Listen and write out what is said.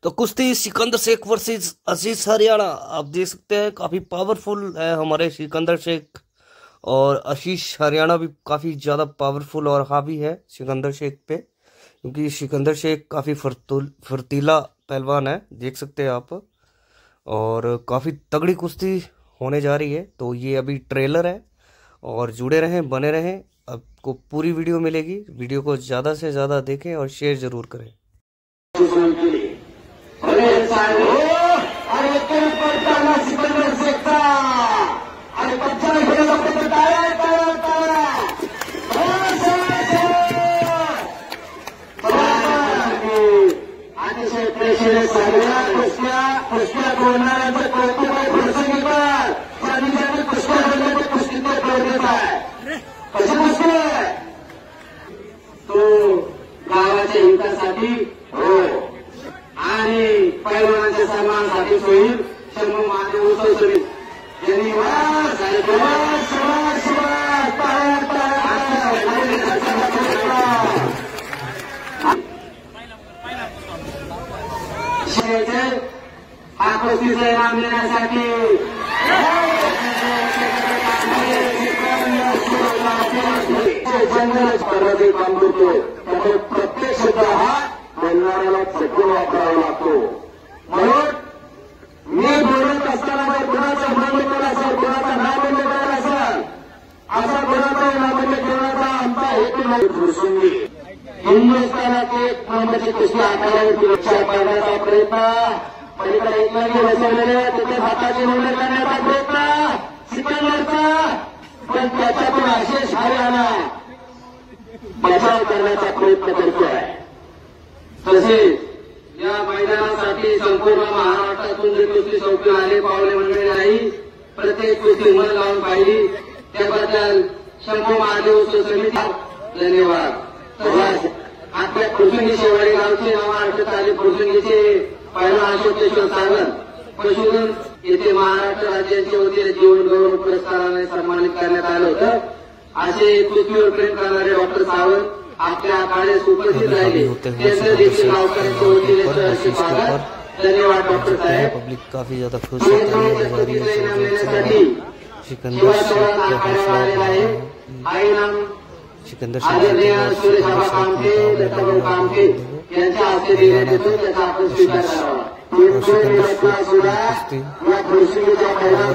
तो कुश्ती सिकंदर शेख वर्सेस अजीज हरियाणा आप देख सकते हैं, काफी पावरफुल है हमारे सिकंदर शेख। और आशीष हरियाणा भी काफी ज्यादा पावरफुल और हावी है सिकंदर शेख पे, क्योंकि सिकंदर शेख काफी फुर्तीला पहलवान है, देख सकते हैं आप। और काफी तगड़ी कुश्ती होने जा रही है। तो ये अभी ट्रेलर है और जुड़े रहें, बने रहें, आपको पूरी वीडियो मिलेगी। वीडियो को ज्यादा से ज्यादा देखें और शेयर जरूर करें। तो गावाच्या हितासाठी हो आणि पैलवानाच्या सन्मानासाठी होईल शंभू महादेव उत्सव समिती यांनी हा कुस्तीचा इनाम देण्यासाठी जंगल स्पर्धेत काम करतो, त्यामुळे प्रत्येक शब्द हा बोलणाऱ्याला चटून वापरावा लागतो. म्हणून मी बोलत असताना जर गुणाचा बंद केला असेल, गुणाचा ना बंद केला असेल, असा गुणाचा नाबंद करण्याचा आमचा हेतू नाही. घुरसुंगी हिंदुस्थानात एक नंबरची कुस्ती आखाड्यावरती रक्षा करण्याचा प्रयत्न, पलीकडे एकमेव बसवलेले तिथे हाताची नोंद करण्याचा प्रयत्न सिकंदरचा, पण त्याच्यातून आशिष हरियाणा बचाव करण्याचा प्रयत्न करतोय. तसेच या मैदानासाठी संपूर्ण महाराष्ट्रातून जे कुस्ती शौकीन आले पावले मंडळी नाही, प्रत्येक कुस्ती मन लावून पाहिली, त्याबद्दल शंभू महादेव उत्सव समिती धन्यवाद. आपल्या फुरसुंगी शेवाळी गावचे महाराष्ट्रात आले फुरसुंगीचे पहिला अशोक केशव सावंत पशुधन येथे महाराष्ट्र राज्याच्या वतीने जीवन गौरव पुरस्काराने सन्मानित करण्यात आलं होतं. असे कुस्तीवर प्रेम करणारे डॉक्टर सावंत आपल्या आखाड्यास उपस्थित राहिले. त्यांचं देखील गावकऱ्यांच्या वतीने स्वागत. धन्यवाद डॉक्टर साहेब. पब्लिक काफी ज्यादा खुश है सिकंदर सिकंदर कामठे दत्ताभाऊ कामठे यांच्या हस्ते देण्यात येतो, त्याचा आपण स्वीकार करावा. या खुर्शीच्या पहिला